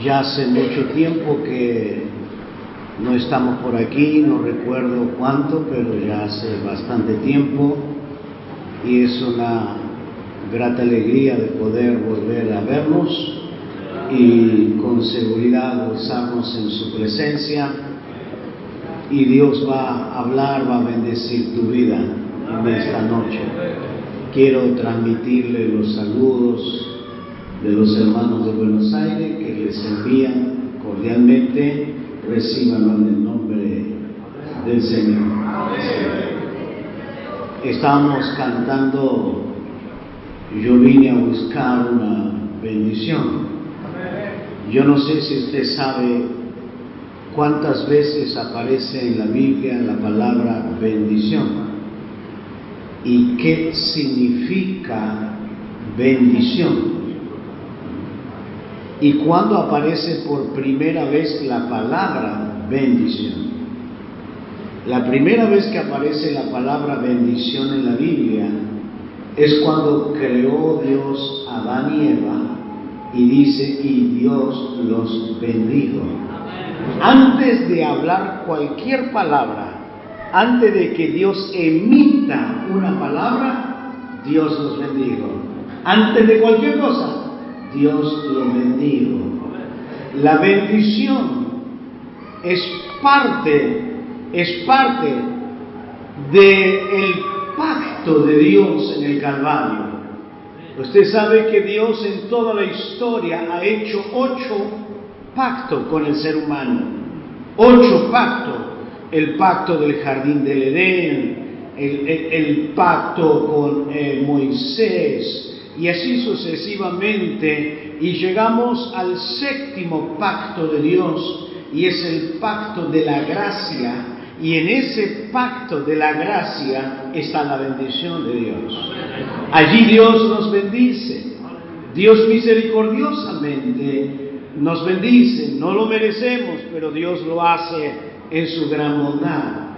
Ya hace mucho tiempo que no estamos por aquí, no recuerdo cuánto, pero ya hace bastante tiempo y es una grata alegría de poder volver a vernos y con seguridad gozarnos en su presencia, y Dios va a hablar, va a bendecir tu vida en esta noche. Quiero transmitirle los saludos de los hermanos de Buenos Aires que les envían cordialmente. Recíbanlo en el nombre del Señor. Estábamos cantando "Yo vine a buscar una bendición". Yo no sé si usted sabe cuántas veces aparece en la Biblia la palabra bendición y qué significa bendición. ¿Y cuándo aparece por primera vez la palabra bendición? La primera vez que aparece la palabra bendición en la Biblia es cuando creó Dios a Adán y Eva y dice, y Dios los bendijo. Antes de hablar cualquier palabra, antes de que Dios emita una palabra, Dios los bendijo. Antes de cualquier cosa, Dios los bendijo. La bendición es parte del pacto de Dios en el Calvario. Usted sabe que Dios en toda la historia ha hecho 8 pactos con el ser humano. 8 pactos. El pacto del jardín del Edén, el pacto con Moisés, y así sucesivamente, y llegamos al 7º pacto de Dios, y es el pacto de la gracia, y en ese pacto de la gracia está la bendición de Dios. Allí Dios nos bendice, Dios misericordiosamente nos bendice, no lo merecemos, pero Dios lo hace en su gran bondad.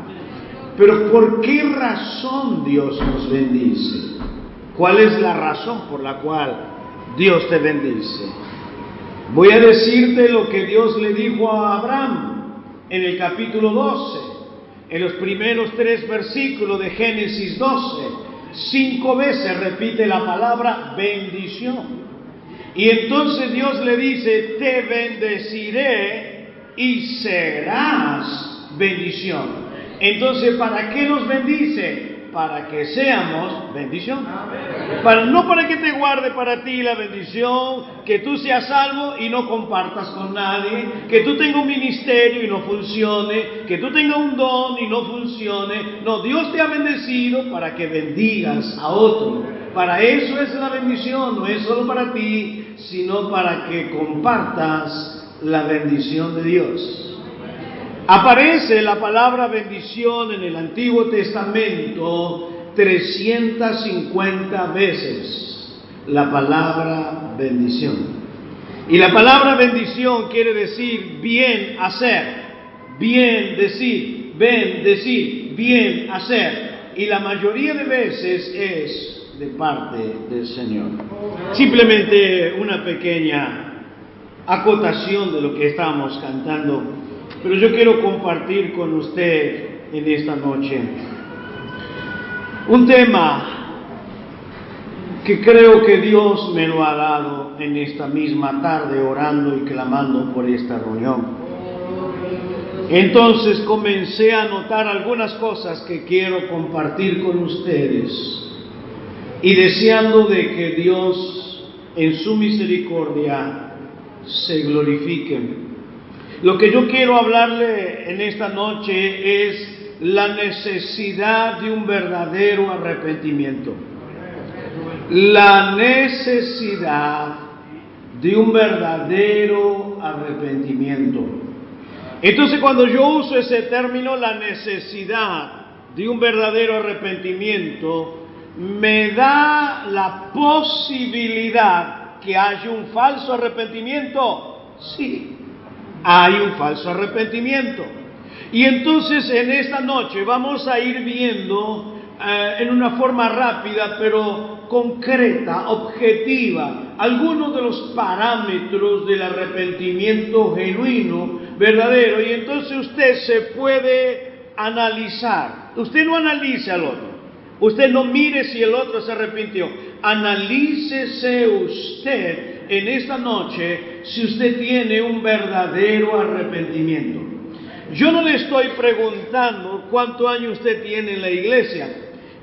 Pero ¿por qué razón Dios nos bendice? ¿Cuál es la razón por la cual Dios te bendice? Voy a decirte lo que Dios le dijo a Abraham en el capítulo 12, en los primeros 3 versículos de Génesis 12. 5 veces repite la palabra bendición. Y entonces Dios le dice, te bendeciré y serás bendición. Entonces, ¿para qué nos bendice? Para que seamos bendición. No para que te guarde para ti la bendición, que tú seas salvo y no compartas con nadie, que tú tengas un ministerio y no funcione, que tú tengas un don y no funcione. No, Dios te ha bendecido para que bendigas a otro. Para eso es la bendición, no es solo para ti, sino para que compartas la bendición de Dios. Aparece la palabra bendición en el Antiguo Testamento 350 veces, la palabra bendición. Y la palabra bendición quiere decir bien hacer, bien decir, bendecir, bien hacer. Y la mayoría de veces es de parte del Señor. Simplemente una pequeña acotación de lo que estábamos cantando. Pero yo quiero compartir con usted en esta noche un tema que creo que Dios me lo ha dado en esta misma tarde, orando y clamando por esta reunión. Entonces comencé a notar algunas cosas que quiero compartir con ustedes y deseando de que Dios en su misericordia se glorifique. Lo que yo quiero hablarle en esta noche es la necesidad de un verdadero arrepentimiento. La necesidad de un verdadero arrepentimiento. Entonces, cuando yo uso ese término, la necesidad de un verdadero arrepentimiento, me da la posibilidad que haya un falso arrepentimiento. Sí. Hay un falso arrepentimiento. Y entonces en esta noche vamos a ir viendo en una forma rápida pero concreta, objetiva, algunos de los parámetros del arrepentimiento genuino, verdadero, y entonces usted se puede analizar. Usted no analice al otro, usted no mire si el otro se arrepintió, analícese usted en esta noche si usted tiene un verdadero arrepentimiento. Yo no le estoy preguntando cuántos años usted tiene en la iglesia.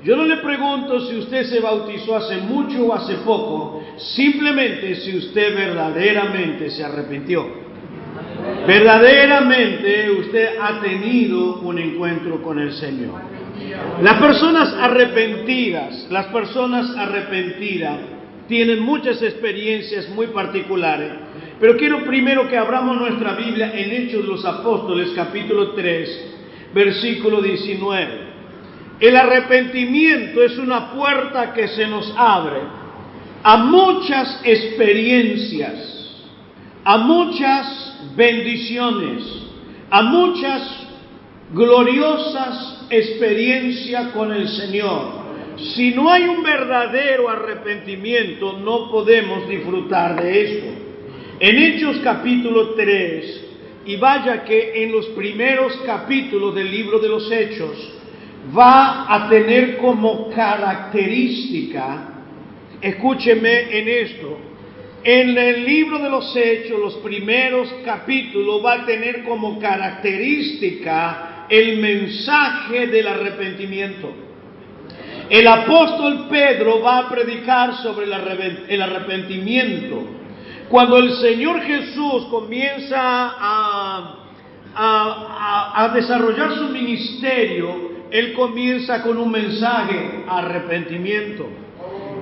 Yo no le pregunto si usted se bautizó hace mucho o hace poco, simplemente si usted verdaderamente se arrepintió. Verdaderamente usted ha tenido un encuentro con el Señor. Las personas arrepentidas tienen muchas experiencias muy particulares, pero quiero primero que abramos nuestra Biblia en Hechos de los Apóstoles, capítulo 3, versículo 19. El arrepentimiento es una puerta que se nos abre a muchas experiencias, a muchas bendiciones, a muchas gloriosas experiencias con el Señor. Si no hay un verdadero arrepentimiento, no podemos disfrutar de esto. En Hechos capítulo 3, y vaya que en los primeros capítulos del libro de los Hechos, va a tener como característica, escúcheme en esto, en el libro de los Hechos, los primeros capítulos, va a tener como característica el mensaje del arrepentimiento. El apóstol Pedro va a predicar sobre el arrepentimiento. Cuando el Señor Jesús comienza a desarrollar su ministerio, Él comienza con un mensaje: arrepentimiento.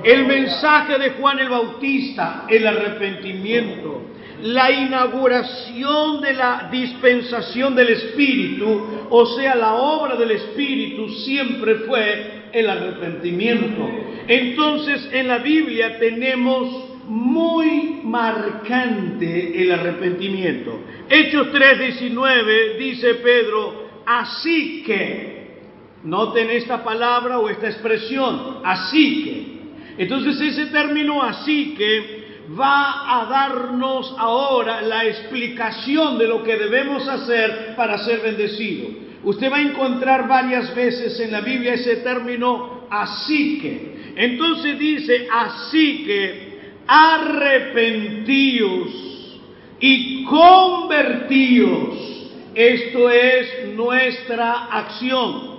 El mensaje de Juan el Bautista, el arrepentimiento. La inauguración de la dispensación del Espíritu, o sea, la obra del Espíritu, siempre fue el arrepentimiento. Entonces, en la Biblia tenemos muy marcante el arrepentimiento. Hechos 3:19 dice Pedro: así que, noten esta palabra o esta expresión, así que. Entonces ese término así que va a darnos ahora la explicación de lo que debemos hacer para ser bendecidos. Usted va a encontrar varias veces en la Biblia ese término así que. Entonces dice: así que arrepentíos y convertíos. Esto es nuestra acción.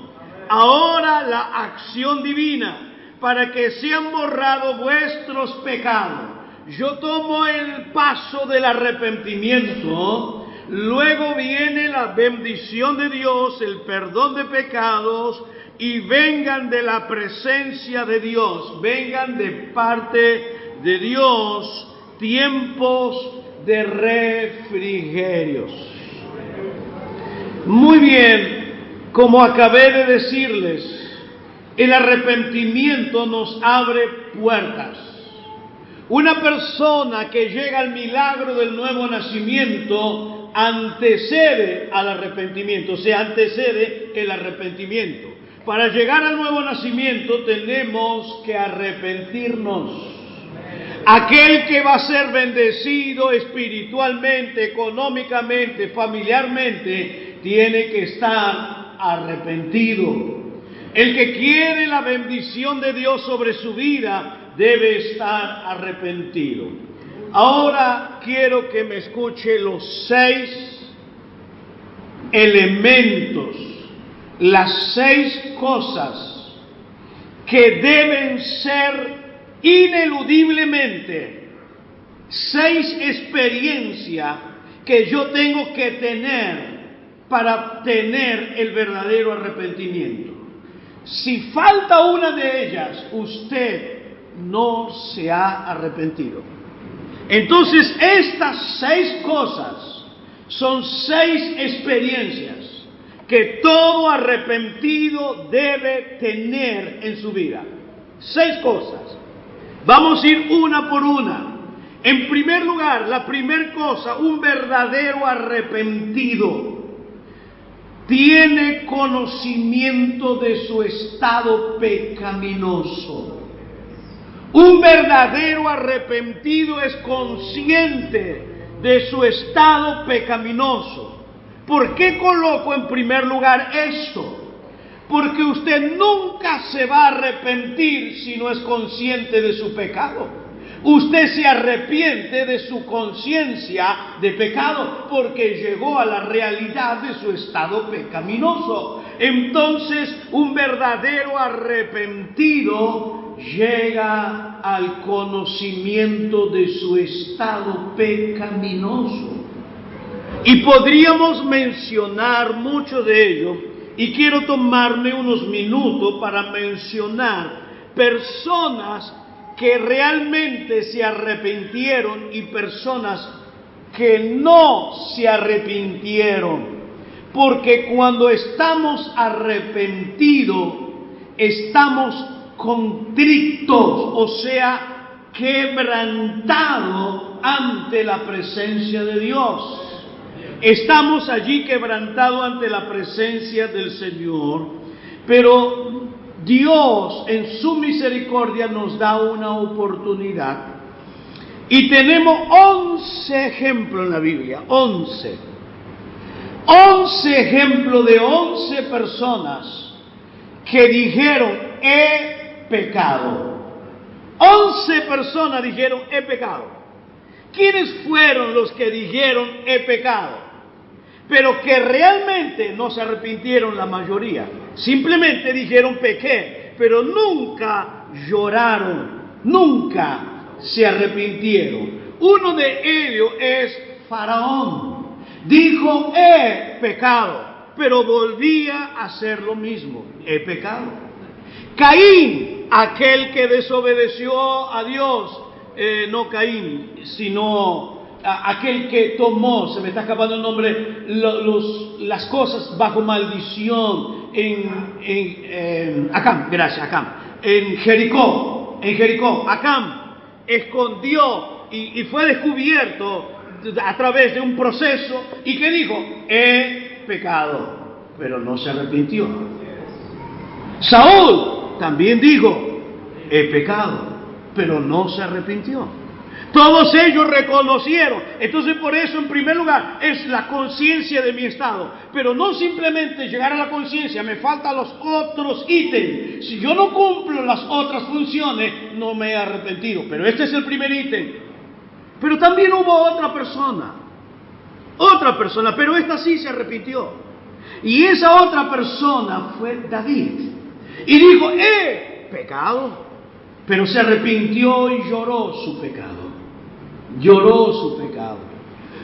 Ahora la acción divina, para que sean borrados vuestros pecados. Yo tomo el paso del arrepentimiento, luego viene la bendición de Dios, el perdón de pecados, y vengan de la presencia de Dios, vengan de parte de Dios, tiempos de refrigerios. Muy bien, como acabé de decirles, el arrepentimiento nos abre puertas. Una persona que llega al milagro del nuevo nacimiento antecede al arrepentimiento, o sea, antecede el arrepentimiento. Para llegar al nuevo nacimiento tenemos que arrepentirnos. Aquel que va a ser bendecido espiritualmente, económicamente, familiarmente, tiene que estar arrepentido. El que quiere la bendición de Dios sobre su vida debe estar arrepentido. Ahora quiero que me escuche los 6 elementos, las 6 cosas que deben ser ineludiblemente, 6 experiencias que yo tengo que tener para tener el verdadero arrepentimiento. Si falta una de ellas, usted no se ha arrepentido. Entonces, estas 6 cosas son 6 experiencias que todo arrepentido debe tener en su vida. 6 cosas. Vamos a ir una por una. En primer lugar, la primera cosa, un verdadero arrepentido tiene conocimiento de su estado pecaminoso. Un verdadero arrepentido es consciente de su estado pecaminoso. ¿Por qué coloco en primer lugar esto? Porque usted nunca se va a arrepentir si no es consciente de su pecado. Usted se arrepiente de su conciencia de pecado porque llegó a la realidad de su estado pecaminoso. Entonces, un verdadero arrepentido llega al conocimiento de su estado pecaminoso. Y podríamos mencionar mucho de ello, y quiero tomarme unos minutos para mencionar personas que realmente se arrepintieron y personas que no se arrepintieron. Porque cuando estamos arrepentidos, estamos contritos, o sea, quebrantados ante la presencia de Dios. Estamos allí quebrantados ante la presencia del Señor, pero Dios en su misericordia nos da una oportunidad y tenemos 11 ejemplos en la Biblia, 11 ejemplos de 11 personas que dijeron he pecado. 11 personas dijeron he pecado. ¿Quiénes fueron los que dijeron he pecado? Pero que realmente no se arrepintieron la mayoría. Simplemente dijeron pequé, pero nunca lloraron, nunca se arrepintieron. Uno de ellos es Faraón. Dijo he pecado, pero volvía a hacer lo mismo, he pecado. Caín, aquel que desobedeció a Dios, no Caín, sino aquel que tomó, se me está escapando el nombre, las cosas bajo maldición en Acam, gracias, Acam, en Jericó, Acam escondió y fue descubierto a través de un proceso y que dijo, he pecado, pero no se arrepintió. Saúl también dijo, he pecado, pero no se arrepintió. Todos ellos reconocieron. Entonces, por eso, en primer lugar, es la conciencia de mi estado. Pero no simplemente llegar a la conciencia, me faltan los otros ítems. Si yo no cumplo las otras funciones, no me he arrepentido. Pero este es el primer ítem. Pero también hubo otra persona, pero esta sí se arrepintió. Y esa otra persona fue David. Y dijo, he pecado, pero se arrepintió y lloró su pecado.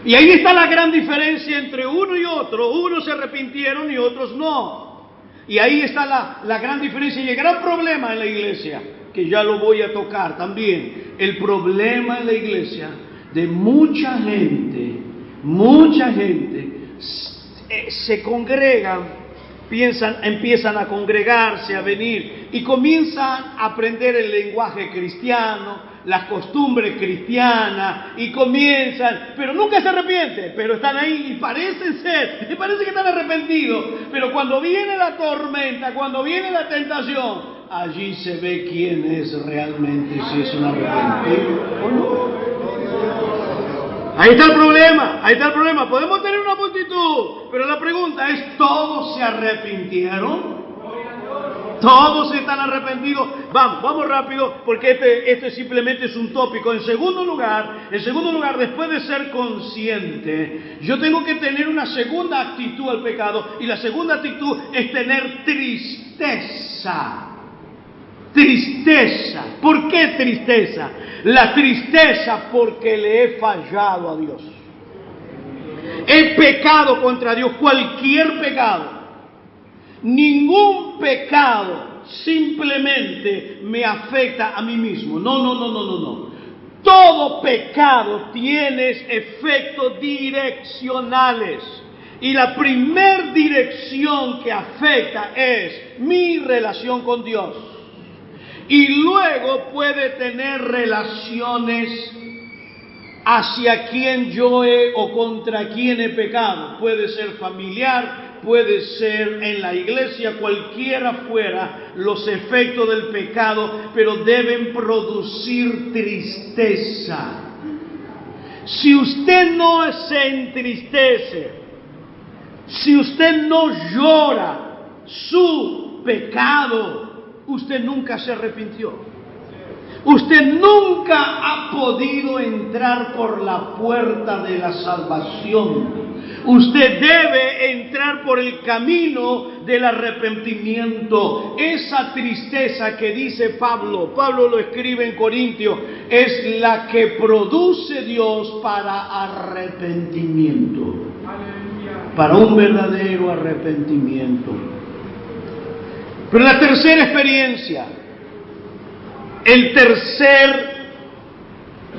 Y ahí está la gran diferencia entre uno y otro. Unos se arrepintieron y otros no. Y ahí está la gran diferencia y el gran problema en la iglesia, que ya lo voy a tocar también. El problema en la iglesia de mucha gente se congregan, empiezan a congregarse, a venir y comienzan a aprender el lenguaje cristiano, las costumbres cristianas y comienzan, pero nunca se arrepienten, pero están ahí y parece que están arrepentidos, pero cuando viene la tormenta, cuando viene la tentación, allí se ve quién es realmente, si es un arrepentido o no. Ahí está el problema, podemos tener una multitud, pero la pregunta es, ¿todos se arrepintieron? Todos están arrepentidos. Vamos rápido, porque este simplemente es un tópico. En segundo lugar, después de ser consciente, yo tengo que tener una segunda actitud al pecado, y la segunda actitud es tener tristeza. Tristeza. ¿Por qué tristeza? La tristeza porque le he fallado a Dios. He pecado contra Dios, cualquier pecado. Ningún pecado simplemente me afecta a mí mismo. No. Todo pecado tiene efectos direccionales. Y la primer dirección que afecta es mi relación con Dios. Y luego puede tener relaciones hacia quien yo he o contra quien he pecado. Puede ser familiar, puede ser en la iglesia, cualquiera fuera los efectos del pecado, pero deben producir tristeza. Si usted no se entristece, si usted no llora su pecado, usted nunca se arrepintió. Usted nunca ha podido entrar por la puerta de la salvación. Usted debe entrar por el camino del arrepentimiento. Esa tristeza que dice Pablo lo escribe en Corintios, es la que produce Dios para arrepentimiento. Para un verdadero arrepentimiento. Pero la tercera experiencia,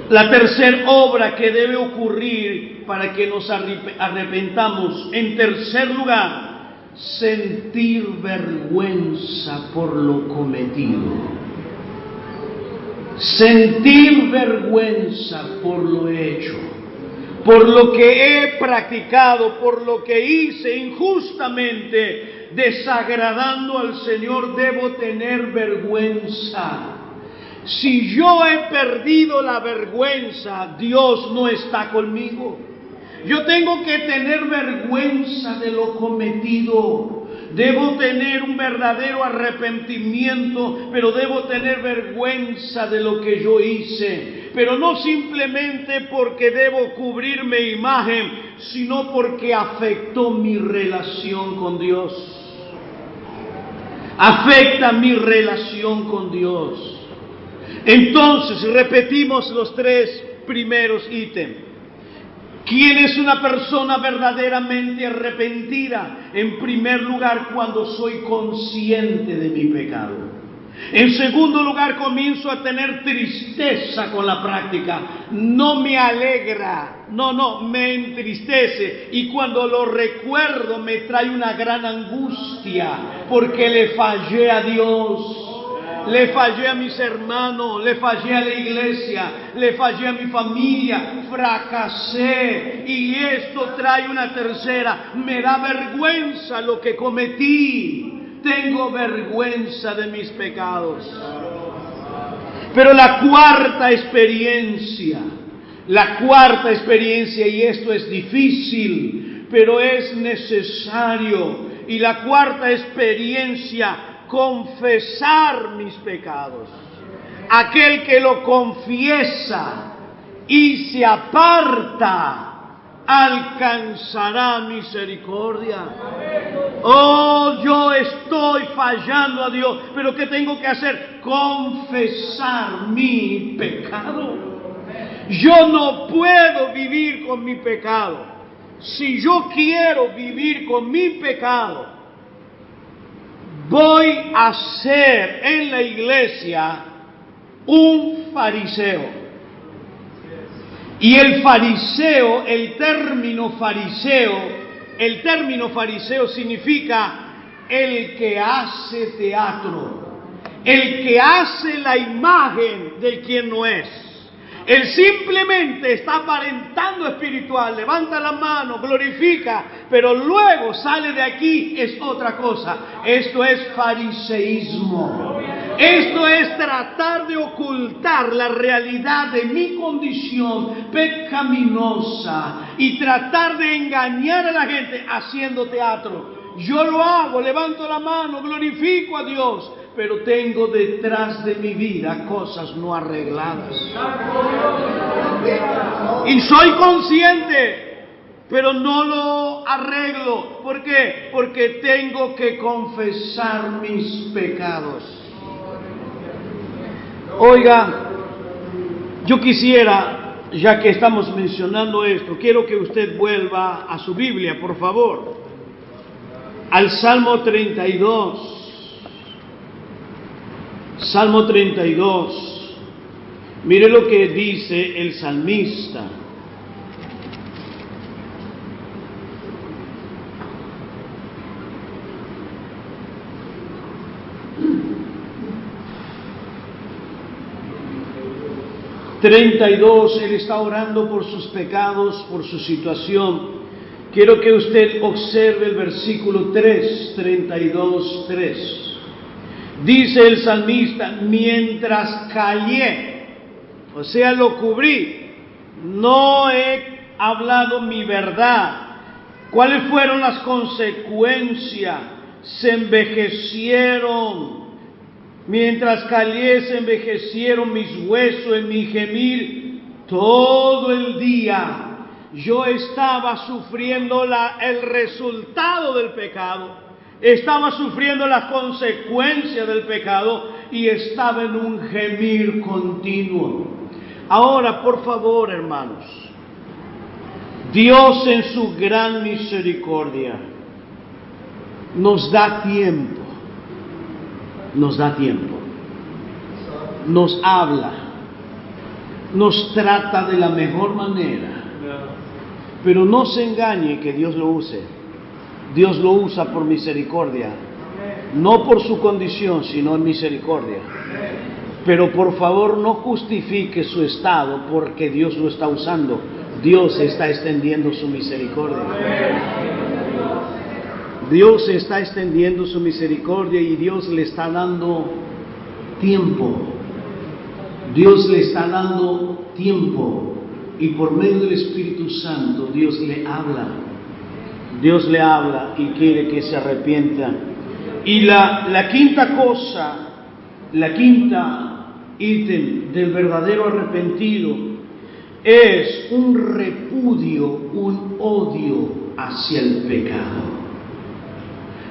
la tercera obra que debe ocurrir para que nos arrepentamos, en tercer lugar, sentir vergüenza por lo cometido. Sentir vergüenza por lo hecho, por lo que he practicado, por lo que hice injustamente, desagradando al Señor. Debo tener vergüenza. Si yo he perdido la vergüenza, Dios no está conmigo. Yo tengo que tener vergüenza de lo cometido. Debo tener un verdadero arrepentimiento, pero debo tener vergüenza de lo que yo hice. Pero no simplemente porque debo cubrir mi imagen, sino porque afectó mi relación con Dios. Afecta mi relación con Dios. Entonces, repetimos los tres primeros ítems. ¿Quién es una persona verdaderamente arrepentida? En primer lugar, cuando soy consciente de mi pecado. En segundo lugar, comienzo a tener tristeza con la práctica. No me alegra, me entristece. Y cuando lo recuerdo me trae una gran angustia, porque le fallé a Dios. Le fallé a mis hermanos, le fallé a la iglesia, le fallé a mi familia, fracasé. Y esto trae una tercera, me da vergüenza lo que cometí. Tengo vergüenza de mis pecados. Pero la cuarta experiencia, y esto es difícil, pero es necesario. Y la cuarta experiencia, confesar mis pecados. Aquel que lo confiesa y se aparta, alcanzará misericordia. Oh, yo estoy fallando a Dios, pero ¿qué tengo que hacer? Confesar mi pecado. Yo no puedo vivir con mi pecado. Si yo quiero vivir con mi pecado, voy a ser en la iglesia un fariseo. Y el término fariseo significa el que hace teatro, el que hace la imagen de quien no es. Él simplemente está aparentando espiritual, levanta la mano, glorifica, pero luego sale de aquí, es otra cosa. Esto es fariseísmo. Esto es tratar de ocultar la realidad de mi condición pecaminosa y tratar de engañar a la gente haciendo teatro. Yo lo hago, levanto la mano, glorifico a Dios, pero tengo detrás de mi vida cosas no arregladas. Y soy consciente, pero no lo arreglo. ¿Por qué? Porque tengo que confesar mis pecados. Oiga, yo quisiera, ya que estamos mencionando esto, quiero que usted vuelva a su Biblia, por favor, al Salmo 32. Salmo 32. Mire lo que dice el salmista. Él está orando por sus pecados, por su situación. Quiero que usted observe el versículo 3, 32:3. Dice el salmista, mientras callé, o sea, lo cubrí, no he hablado mi verdad. ¿Cuáles fueron las consecuencias? Se envejecieron. Mientras callé, se envejecieron mis huesos en mi gemir todo el día. Yo estaba sufriendo el resultado del pecado, estaba sufriendo las consecuencias del pecado y estaba en un gemir continuo. Ahora, por favor, hermanos, Dios en su gran misericordia nos da tiempo, nos habla, nos trata de la mejor manera. Pero no se engañe que Dios lo use. Dios lo usa por misericordia, no por su condición, sino en misericordia. Pero por favor no justifique su estado porque Dios lo está usando. Dios está extendiendo su misericordia. Dios está extendiendo su misericordia y Dios le está dando tiempo. Dios le está dando tiempo. Y por medio del Espíritu Santo Dios le habla. Dios le habla y quiere que se arrepienta. Y la quinta cosa, la quinta ítem del verdadero arrepentido es un repudio, un odio hacia el pecado.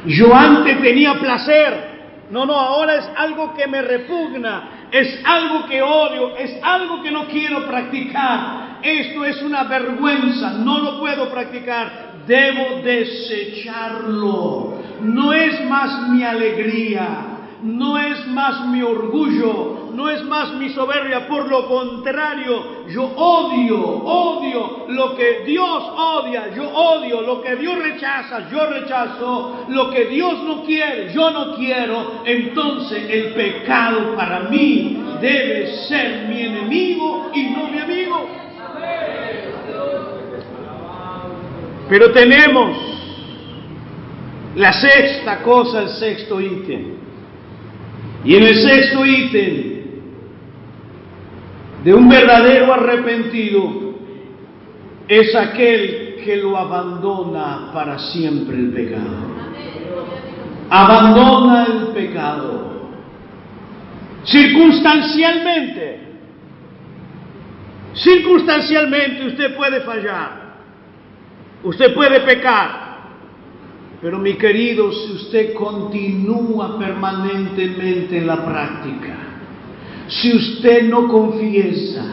Yo antes tenía placer. No, ahora es algo que me repugna, es algo que odio, es algo que no quiero practicar. Esto es una vergüenza, no lo puedo practicar, debo desecharlo. No es más mi alegría, no es más mi orgullo, no es más mi soberbia, por lo contrario, yo odio lo que Dios odia, yo odio lo que Dios rechaza, yo rechazo lo que Dios no quiere, yo no quiero. Entonces el pecado para mí debe ser mi enemigo y no mi amigo. Pero tenemos la sexta cosa, el sexto ítem. Y en el sexto ítem de un verdadero arrepentido es aquel que lo abandona para siempre el pecado. Abandona el pecado. Circunstancialmente usted puede fallar. Usted puede pecar, pero mi querido, si usted continúa permanentemente en la práctica, si usted no confiesa,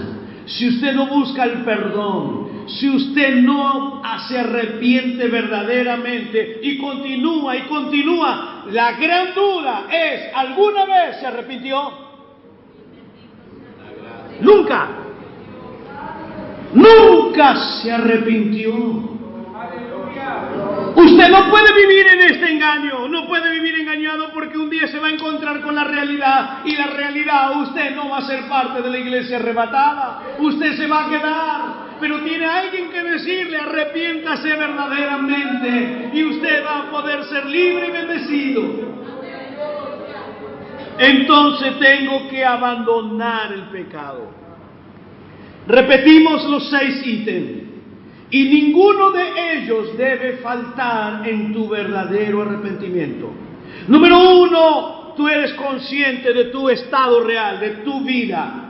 si usted no busca el perdón, si usted no se arrepiente verdaderamente y continúa, la gran duda es, ¿alguna vez se arrepintió? Nunca se arrepintió. Usted no puede vivir en este engaño, no puede vivir engañado porque un día se va a encontrar con la realidad y la realidad, usted no va a ser parte de la iglesia arrebatada, usted se va a quedar, pero tiene alguien que decirle arrepiéntase verdaderamente y usted va a poder ser libre y bendecido. Entonces tengo que abandonar el pecado. Repetimos los 6 ítems. Y ninguno de ellos debe faltar en tu verdadero arrepentimiento. Número 1, tú eres consciente de tu estado real, de tu vida.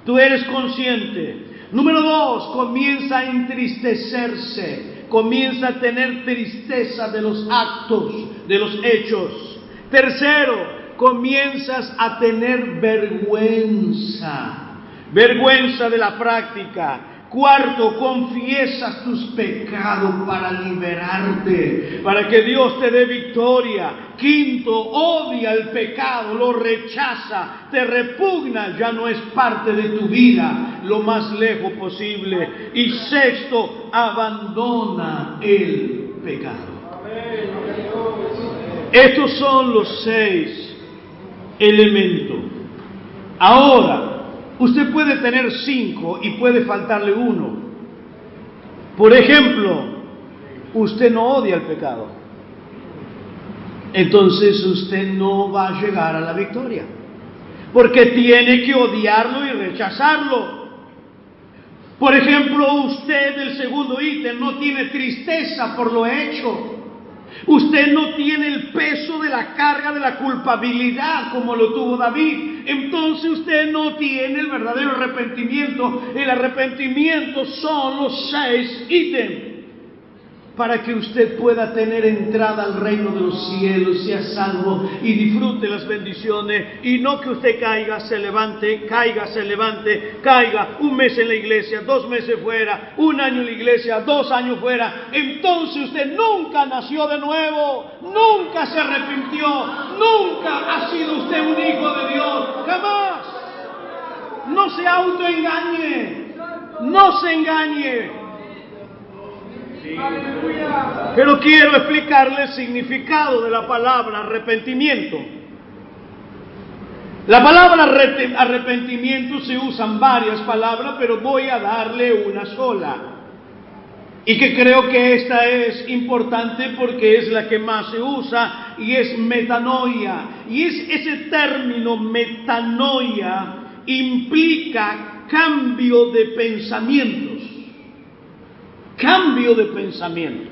Tú eres consciente. Número 2, comienza a entristecerse. Comienza a tener tristeza de los actos, de los hechos. Tercero, comienzas a tener vergüenza. Vergüenza de la práctica. Cuarto, confiesas tus pecados para liberarte, para que Dios te dé victoria. Quinto, odia el pecado, lo rechaza, te repugna, ya no es parte de tu vida, lo más lejos posible. Y sexto, abandona el pecado. Estos son los 6 elementos. Ahora, usted puede tener 5 y puede faltarle uno. Por ejemplo, usted no odia el pecado. Entonces usted no va a llegar a la victoria, porque tiene que odiarlo y rechazarlo. Por ejemplo, usted, el segundo ítem, no tiene tristeza por lo hecho. Usted no tiene el peso de la carga de la culpabilidad como lo tuvo David. Entonces usted no tiene el verdadero arrepentimiento. El arrepentimiento son los 6 ítems para que usted pueda tener entrada al reino de los cielos, sea salvo y disfrute las bendiciones, y no que usted caiga, se levante, caiga, se levante, caiga, 1 mes en la iglesia, 2 meses fuera, 1 año en la iglesia, 2 años fuera. Entonces usted nunca nació de nuevo, nunca se arrepintió, nunca ha sido usted un hijo de Dios, jamás. No se autoengañe, no se engañe. Pero quiero explicarle el significado de la palabra arrepentimiento. La palabra arrepentimiento se usan varias palabras, pero voy a darle una sola. Y que creo que esta es importante porque es la que más se usa, y es metanoia. Y ese término metanoia implica cambio de pensamientos. Cambio de pensamientos.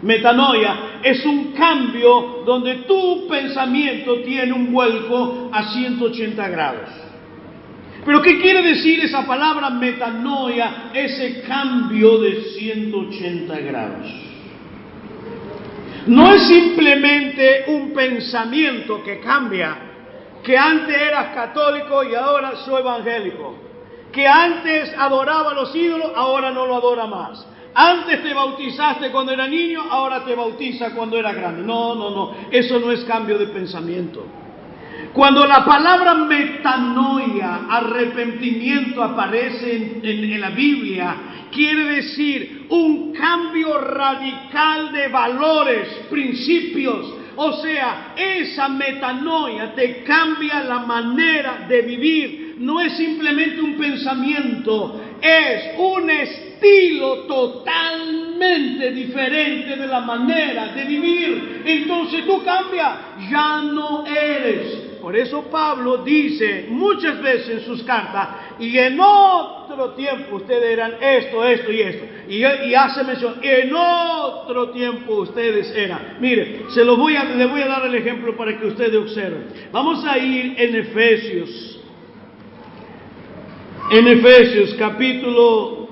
Metanoia es un cambio donde tu pensamiento tiene un vuelco a 180 grados. Pero ¿qué quiere decir esa palabra metanoia? Ese cambio de 180 grados. No es simplemente un pensamiento que cambia, que antes eras católico y ahora soy evangélico, que antes adoraba a los ídolos, ahora no lo adora más. Antes te bautizaste cuando era niño, ahora te bautiza cuando era grande. No, eso no es cambio de pensamiento. Cuando la palabra metanoia, arrepentimiento, aparece en la Biblia, quiere decir un cambio radical de valores, principios. O sea, esa metanoia te cambia la manera de vivir. No es simplemente un pensamiento, es un estilo totalmente diferente de la manera de vivir. Entonces tú cambias, ya no eres. Por eso Pablo dice muchas veces en sus cartas, y en otro tiempo ustedes eran esto y esto. Y hace mención, en otro tiempo ustedes eran. Mire, le voy a dar el ejemplo para que ustedes observen. Vamos a ir en Efesios. En Efesios capítulo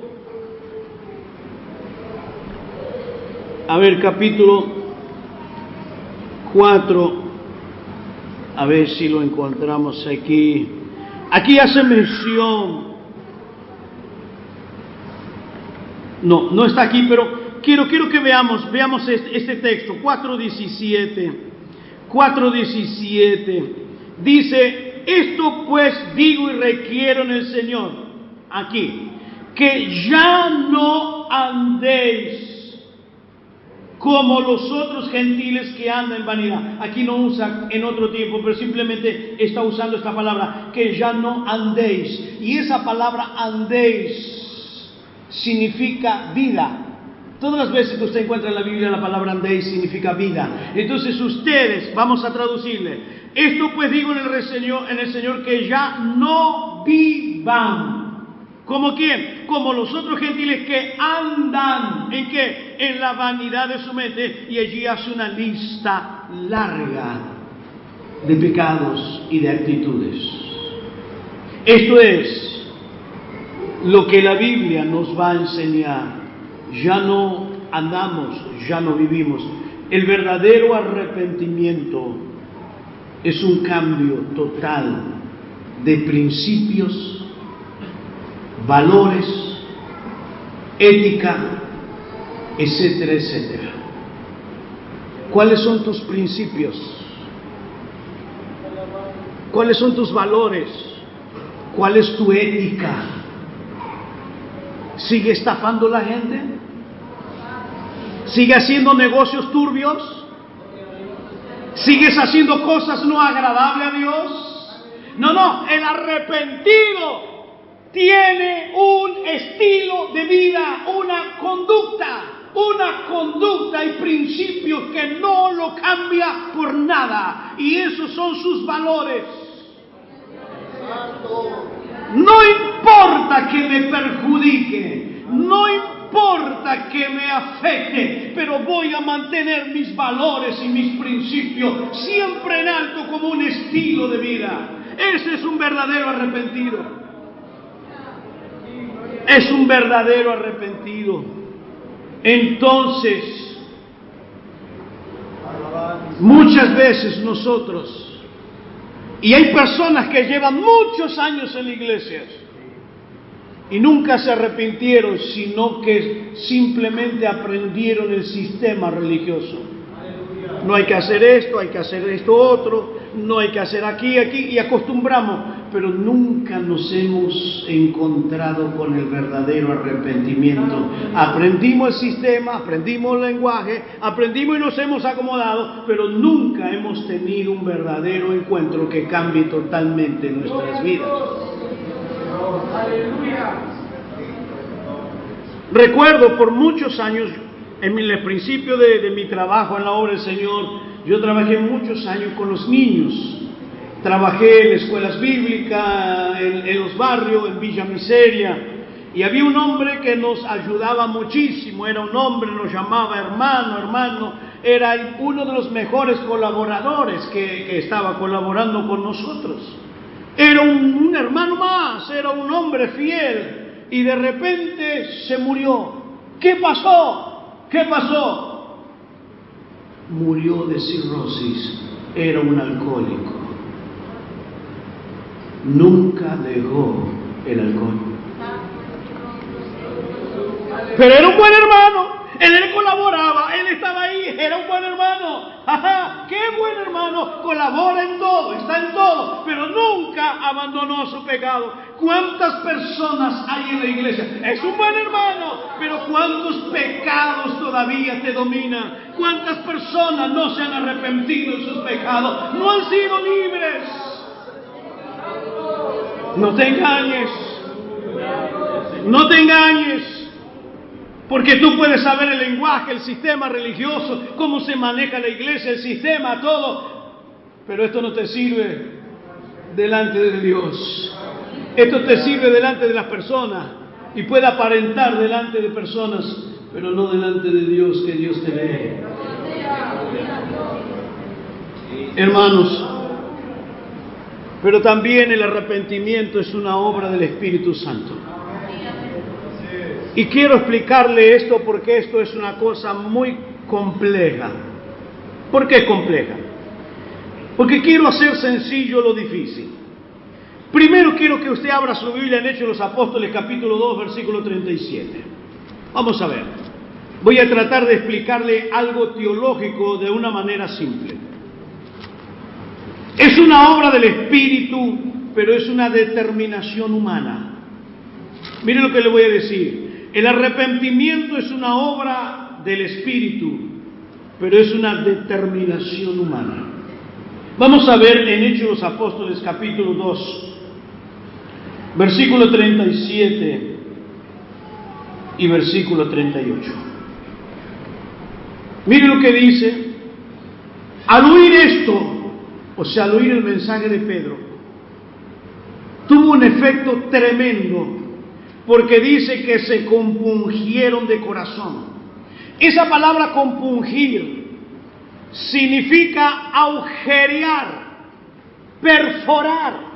4, a ver si lo encontramos aquí. Aquí hace mención, no está aquí, pero quiero que veamos este texto, 4:17, dice: esto pues digo y requiero en el Señor, aquí, que ya no andéis como los otros gentiles que andan en vanidad. Aquí no usa en otro tiempo, pero simplemente está usando esta palabra, que ya no andéis. Y esa palabra andéis significa vida. Todas las veces que usted encuentra en la Biblia la palabra andéis significa vida. Entonces ustedes, vamos a traducirle, esto pues digo en el Señor, que ya no vivan. ¿Como quién? Como los otros gentiles que andan, ¿en qué? En la vanidad de su mente. Y allí hace una lista larga de pecados y de actitudes. Esto es lo que la Biblia nos va a enseñar. Ya no andamos, ya no vivimos. El verdadero arrepentimiento es un cambio total de principios, valores, ética, etcétera, etcétera. ¿Cuáles son tus principios? ¿Cuáles son tus valores? ¿Cuál es tu ética? ¿Sigue estafando la gente? ¿Sigue haciendo negocios turbios? ¿Sigues haciendo cosas no agradables a Dios? No, el arrepentido tiene un estilo de vida, una conducta una conducta y principios que no lo cambia por nada. Y esos son sus valores. No importa que me perjudique, no importa que me afecte, pero voy a mantener mis valores y mis principios siempre en alto como un estilo de vida. Ese es un verdadero arrepentido. Es un verdadero arrepentido. Entonces, muchas veces nosotros, y hay personas que llevan muchos años en la iglesia y nunca se arrepintieron, sino que simplemente aprendieron el sistema religioso. No hay que hacer esto, hay que hacer esto otro, no hay que hacer aquí, y acostumbramos, pero nunca nos hemos encontrado con el verdadero arrepentimiento. Aprendimos el sistema, aprendimos el lenguaje, aprendimos y nos hemos acomodado, pero nunca hemos tenido un verdadero encuentro que cambie totalmente nuestras vidas. Recuerdo por muchos años, en el principio de mi trabajo en la obra del Señor, yo trabajé muchos años con los niños. Trabajé en escuelas bíblicas, en los barrios, en Villa Miseria, y había un hombre que nos ayudaba muchísimo. Era un hombre, nos llamaba hermano, era uno de los mejores colaboradores que estaba colaborando con nosotros. Era un hermano más, era un hombre fiel, y de repente se murió. ¿Qué pasó? Murió de cirrosis, era un alcohólico. Nunca dejó el alcohol. Pero era un buen hermano, él colaboraba, él estaba ahí, era un buen hermano. ¡Ajá! ¡Qué buen hermano! Colabora en todo, está en todo, pero nunca abandonó su pecado. ¿Cuántas personas hay en la iglesia? Es un buen hermano, pero ¿cuántos pecados todavía te dominan? ¿Cuántas personas no se han arrepentido de sus pecados? No han sido libres. No te engañes, porque tú puedes saber el lenguaje, el sistema religioso, cómo se maneja la iglesia, el sistema, todo, pero esto no te sirve delante de Dios. Esto te sirve delante de las personas y puede aparentar delante de personas, pero no delante de Dios, que Dios te ve. Hermanos, pero también el arrepentimiento es una obra del Espíritu Santo. Y quiero explicarle esto porque esto es una cosa muy compleja. ¿Por qué compleja? Porque quiero hacer sencillo lo difícil. Primero quiero que usted abra su Biblia en Hechos de los Apóstoles, capítulo 2, versículo 37. Vamos a ver. Voy a tratar de explicarle algo teológico de una manera simple. Es una obra del Espíritu, pero es una determinación humana. Mire lo que le voy a decir. El arrepentimiento es una obra del Espíritu, pero es una determinación humana. Vamos a ver en Hechos de los Apóstoles, capítulo 2, versículo 37 y versículo 38. Mire lo que dice. Al oír esto, o sea, al oír el mensaje de Pedro, tuvo un efecto tremendo, porque dice que se compungieron de corazón. Esa palabra compungir significa agujerear, perforar.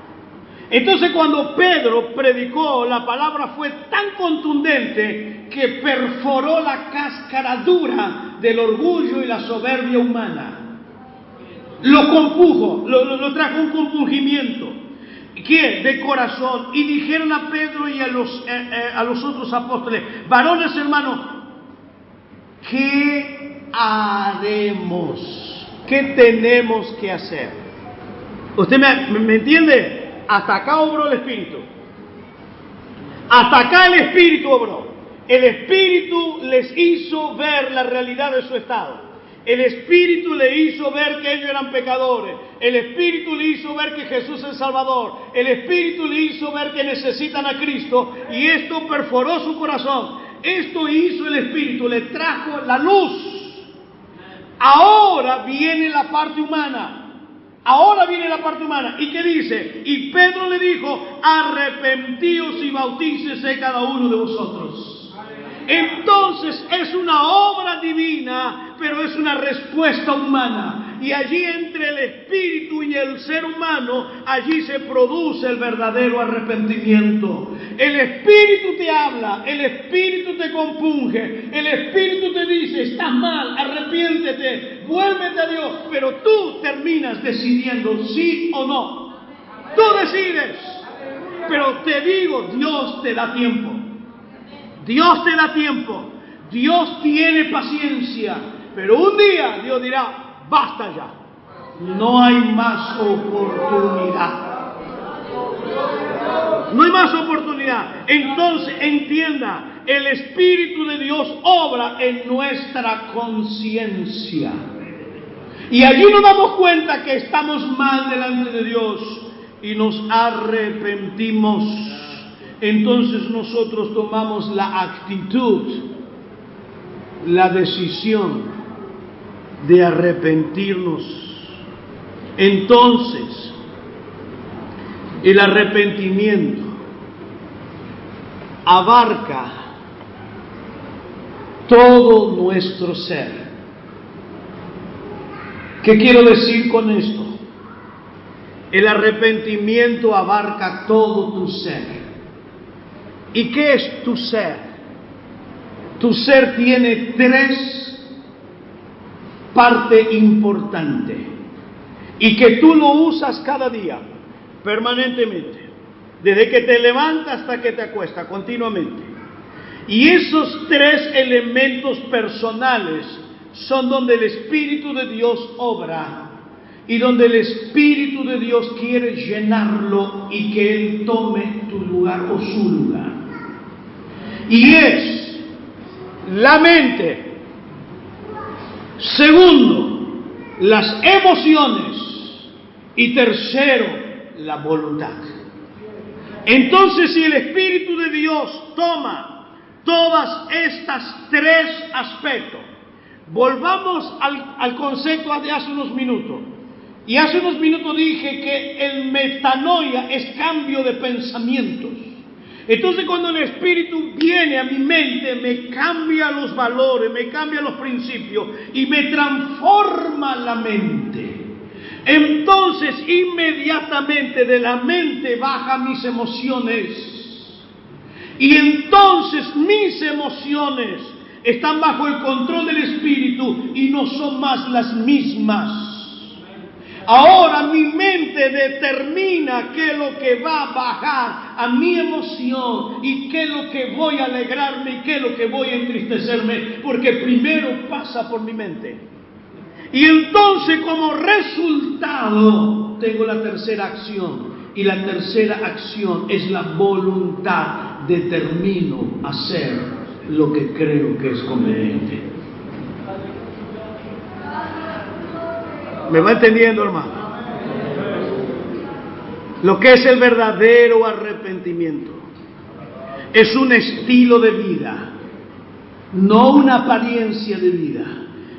Entonces, cuando Pedro predicó, la palabra fue tan contundente que perforó la cáscara dura del orgullo y la soberbia humana. Lo compujo, lo trajo un compungimiento. ¿Quién? De corazón. Y dijeron a Pedro y a los otros apóstoles: varones hermanos, ¿qué haremos? ¿Qué tenemos que hacer? ¿Usted me entiende? Hasta acá obró el Espíritu. Hasta acá el Espíritu obró. El Espíritu les hizo ver la realidad de su estado. El Espíritu le hizo ver que ellos eran pecadores. El Espíritu le hizo ver que Jesús es el Salvador. El Espíritu le hizo ver que necesitan a Cristo. Y esto perforó su corazón. esto hizo el Espíritu, le trajo la luz. Ahora viene la parte humana. Ahora viene la parte humana. ¿Y qué dice? Y Pedro le dijo, arrepentíos y bautícese cada uno de vosotros. Entonces es una obra divina, pero es una respuesta humana. Y allí entre el Espíritu y el ser humano, allí se produce el verdadero arrepentimiento. El Espíritu te habla, el Espíritu te compunge, el Espíritu te dice, estás mal, arrepiéntete, vuélvete a Dios. Pero tú terminas decidiendo sí o no. Tú decides. Pero te digo, Dios te da tiempo. Dios te da tiempo, Dios tiene paciencia, pero un día Dios dirá, basta ya, no hay más oportunidad. No hay más oportunidad. Entonces entienda, el Espíritu de Dios obra en nuestra conciencia. Y allí nos damos cuenta que estamos mal delante de Dios y nos arrepentimos. Entonces nosotros tomamos la actitud, la decisión de arrepentirnos. Entonces, el arrepentimiento abarca todo nuestro ser. ¿Qué quiero decir con esto? El arrepentimiento abarca todo tu ser. ¿Y qué es tu ser? Tu ser tiene tres partes importantes y que tú lo usas cada día, permanentemente, desde que te levantas hasta que te acuestas, continuamente. Y esos tres elementos personales son donde el Espíritu de Dios obra y donde el Espíritu de Dios quiere llenarlo y que Él tome tu lugar o su lugar. Y es la mente. Segundo, las emociones. Y tercero, la voluntad. Entonces, si el Espíritu de Dios toma todas estas tres aspectos, volvamos al concepto de hace unos minutos. Y hace unos minutos dije que el metanoia es cambio de pensamientos. Entonces cuando el Espíritu viene a mi mente, me cambia los valores, me cambia los principios y me transforma la mente. Entonces inmediatamente de la mente bajan mis emociones. Y entonces mis emociones están bajo el control del Espíritu y no son más las mismas. Ahora mi mente determina qué es lo que va a bajar a mi emoción y qué es lo que voy a alegrarme y qué es lo que voy a entristecerme, porque primero pasa por mi mente. Y entonces como resultado tengo la tercera acción, y la tercera acción es la voluntad. Determino hacer lo que creo que es conveniente. ¿Me va entendiendo, hermano? Lo que es el verdadero arrepentimiento es un estilo de vida, no una apariencia de vida.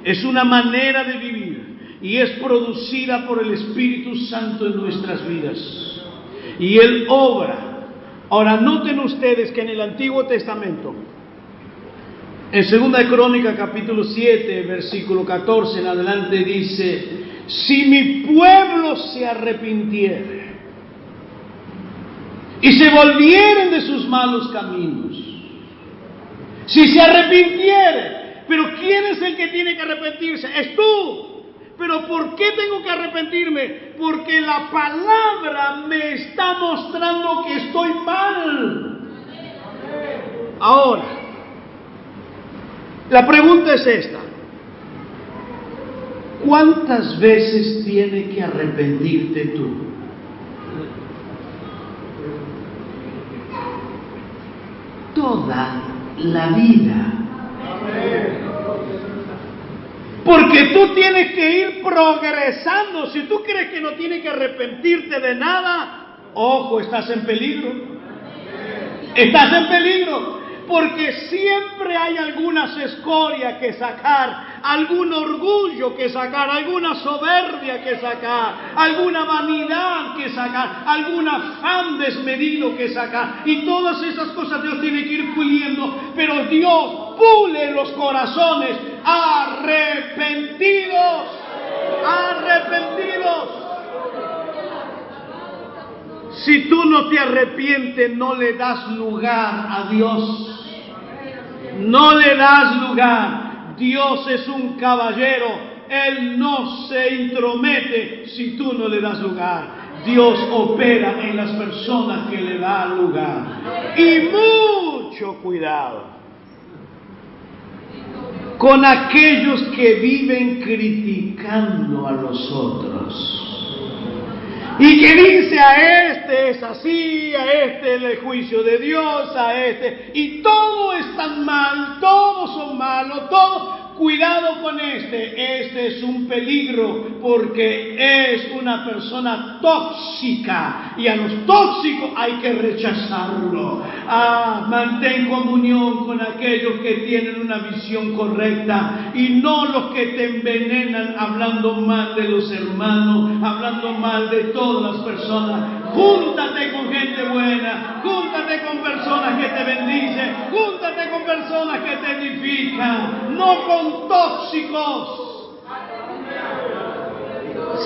Es una manera de vivir y es producida por el Espíritu Santo en nuestras vidas. Y Él obra. Ahora noten ustedes que en el Antiguo Testamento, en 2 de Crónicas capítulo 7, versículo 14 en adelante dice: si mi pueblo se arrepintiere y se volvieren de sus malos caminos, si se arrepintiere, pero ¿quién es el que tiene que arrepentirse? Es tú. ¿Pero por qué tengo que arrepentirme? Porque la palabra me está mostrando que estoy mal. Ahora, la pregunta es esta: ¿cuántas veces tienes que arrepentirte tú? Toda la vida. Porque tú tienes que ir progresando. Si tú crees que no tienes que arrepentirte de nada, ojo, estás en peligro. Estás en peligro. porque siempre hay algunas escorias que sacar, algún orgullo que sacar, alguna soberbia que sacar, alguna vanidad que sacar, algún afán desmedido que sacar, y todas esas cosas Dios tiene que ir puliendo, pero Dios pule los corazones arrepentidos. Si tú no te arrepientes, no le das lugar a Dios. No le das lugar. Dios es un caballero. Él no se intromete si tú no le das lugar. Dios opera en las personas que le dan lugar. Y mucho cuidado con aquellos que viven criticando a los otros. Y que dice: a este es así, a este es el juicio de Dios, a este. Y todo es tan mal, todos son malos, todos. Cuidado con este es un peligro porque es una persona tóxica y a los tóxicos hay que rechazarlo. Mantén comunión con aquellos que tienen una visión correcta y no los que te envenenan hablando mal de los hermanos, hablando mal de todas las personas. Júntate con gente buena, júntate con personas que te bendicen, júntate con personas que te edifican, no con tóxicos.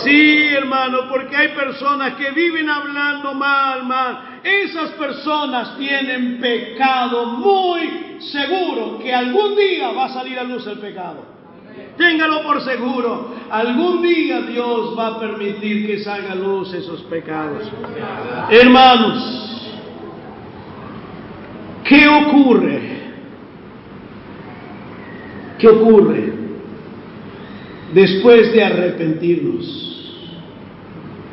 Sí, hermano, porque hay personas que viven hablando mal. Esas personas tienen pecado muy seguro, que algún día va a salir a luz el pecado. Téngalo por seguro, algún día Dios va a permitir que salga a luz esos pecados. Hermanos, ¿qué ocurre? ¿Qué ocurre después de arrepentirnos?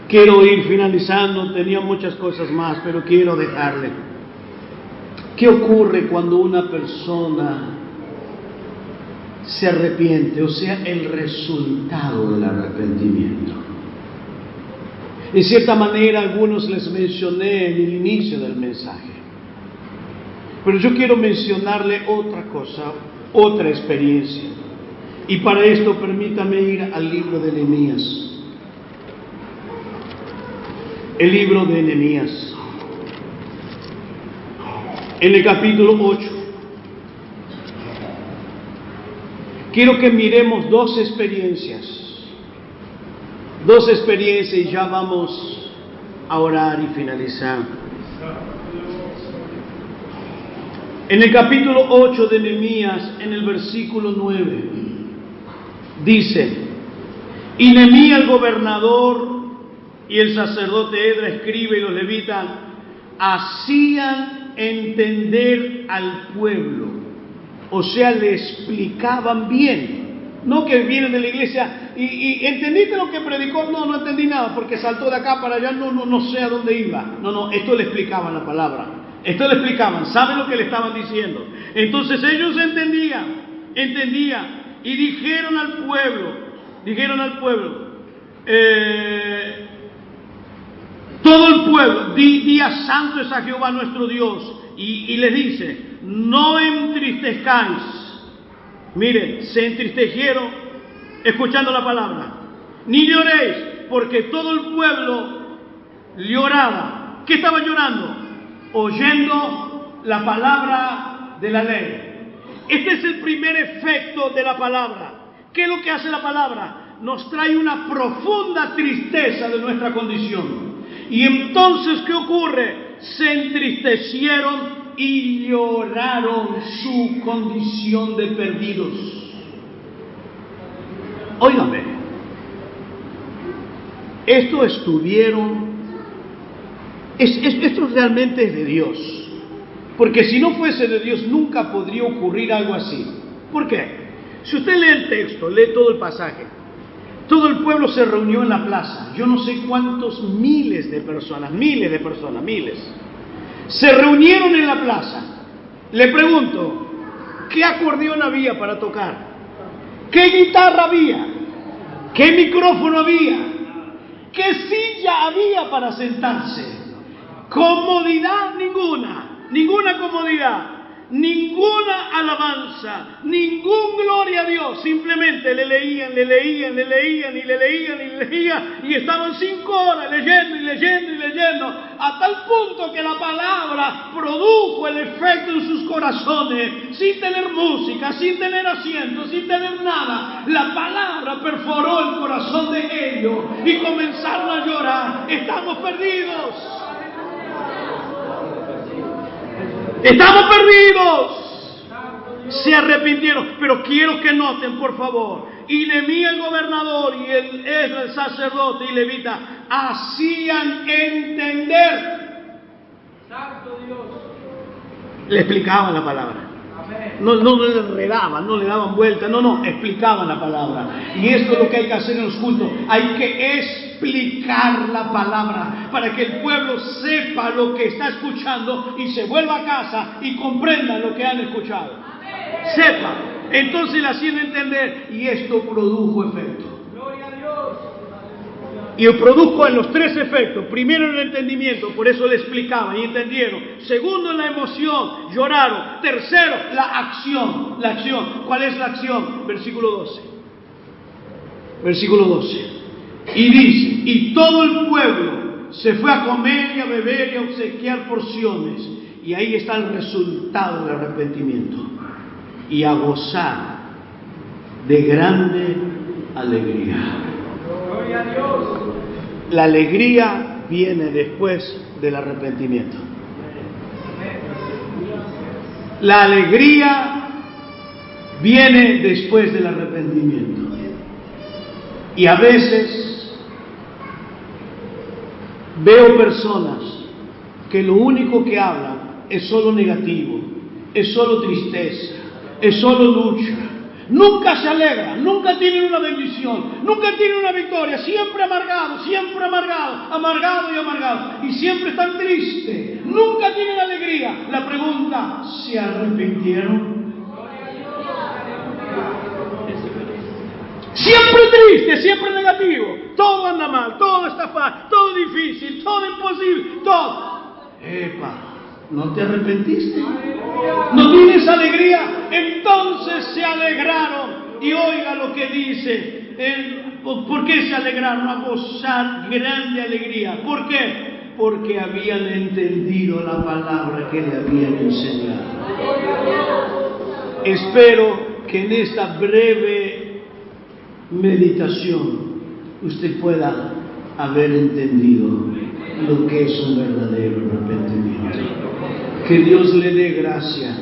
Quiero ir finalizando, tenía muchas cosas más, pero quiero dejarle. ¿Qué ocurre cuando una persona se arrepiente? O sea, el resultado del arrepentimiento. En cierta manera, algunos les mencioné en el inicio del mensaje, pero yo quiero mencionarle otra cosa, otra experiencia. Y para esto permítame ir al libro de Nehemías. El libro de Nehemías. En el capítulo 8. Quiero que miremos dos experiencias y ya vamos a orar y finalizar. En el capítulo 8 de Nehemías, en el versículo 9, dice: y Nehemías el gobernador y el sacerdote Esdras, escriba, y los levitas hacían entender al pueblo. O sea, le explicaban bien. No que vienen de la iglesia y ¿entendiste lo que predicó? No entendí nada porque saltó de acá para allá, no sé a dónde iba. No, esto le explicaban la palabra. Esto le explicaban, ¿saben lo que le estaban diciendo? Entonces ellos entendían y dijeron al pueblo, todo el pueblo, día santo es a Jehová nuestro Dios, y les dice: no entristezcáis. Miren, se entristecieron escuchando la palabra. Ni lloréis, porque todo el pueblo lloraba. ¿Qué estaba llorando? Oyendo la palabra de la ley. Este es el primer efecto de la palabra. ¿Qué es lo que hace la palabra? Nos trae una profunda tristeza de nuestra condición. Y entonces, ¿qué ocurre? Se entristecieron y lloraron su condición de perdidos. Óigame, esto realmente es de Dios, porque si no fuese de Dios nunca podría ocurrir algo así. ¿Por qué? Si usted lee el texto, lee todo el pasaje, todo el pueblo se reunió en la plaza, yo no sé cuántos miles de personas, se reunieron en la plaza. Le pregunto, ¿qué acordeón había para tocar? ¿Qué guitarra había? ¿Qué micrófono había? ¿Qué silla había para sentarse? Comodidad ninguna comodidad. ninguna alabanza, ningún gloria a Dios. Simplemente le leían, y estaban 5 horas leyendo, a tal punto que la palabra produjo el efecto en sus corazones, sin tener música, sin tener asiento, sin tener nada. La palabra perforó el corazón de ellos y comenzaron a llorar. Estamos perdidos. ¡Estamos perdidos! Se arrepintieron. Pero quiero que noten, por favor, y Nehemías el gobernador y Esdras el sacerdote y levita hacían entender. ¡Santo Dios! Le explicaban la palabra. No le enredaban, no le daban vuelta, no, explicaban la palabra. Y esto es lo que hay que hacer en los cultos. Hay que explicar la palabra para que el pueblo sepa lo que está escuchando y se vuelva a casa y comprenda lo que han escuchado. Sepa. Entonces le hacían entender y esto produjo efecto. Y produjo en los 3 efectos. Primero en el entendimiento, por eso le explicaban y entendieron. Segundo en la emoción, lloraron. Tercero, la acción. ¿Cuál es la acción? Versículo 12. Y dice, y todo el pueblo se fue a comer y a beber y a obsequiar porciones. Y ahí está el resultado del arrepentimiento. Y a gozar de grande alegría. Gloria a Dios. La alegría viene después del arrepentimiento. La alegría viene después del arrepentimiento. Y a veces veo personas que lo único que hablan es solo negativo, es solo tristeza, es solo lucha. Nunca se alegran, nunca tienen una bendición, nunca tienen una victoria, siempre amargado, amargado. Y siempre están tristes, nunca tienen alegría. La pregunta, ¿se arrepintieron? Siempre triste, siempre negativo. Todo anda mal, todo está fácil, todo difícil, todo imposible, todo. ¿No te arrepentiste? ¿No tienes alegría? Entonces se alegraron. Y oiga lo que dice. ¿Por qué se alegraron? A gozar grande alegría. ¿Por qué? Porque habían entendido la palabra que le habían enseñado. Espero que en esta breve meditación usted pueda haber entendido lo que es un verdadero arrepentimiento. Que Dios le dé gracia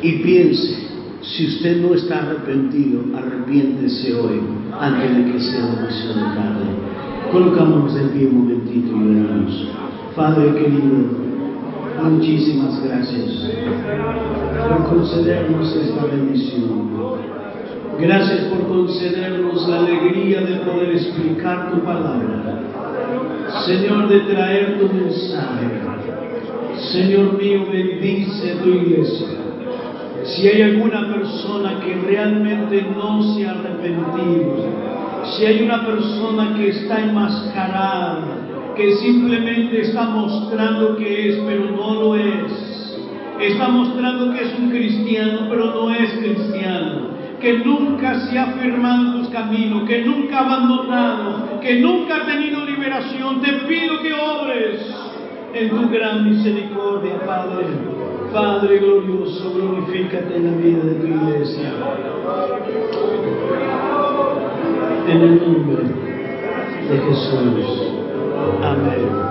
y piense, si usted no está arrepentido, arrepiéntese hoy antes de que sea demasiado tarde. Colocamos de pie un momentito y oramos. Padre querido, muchísimas gracias por concedernos esta bendición. Gracias por concedernos la alegría de poder explicar tu palabra. Señor, de traer tu mensaje. Señor mío, bendice tu iglesia. Si hay alguna persona que realmente no se ha arrepentido, si hay una persona que está enmascarada, que simplemente está mostrando que es, pero no lo es, está mostrando que es un cristiano, pero no es cristiano, que nunca se ha firmado en tus caminos, que nunca ha abandonado, que nunca ha tenido liberación, te pido que obres en tu gran misericordia, Padre. Padre glorioso, glorifícate en la vida de tu iglesia. En el nombre de Jesús. Amén.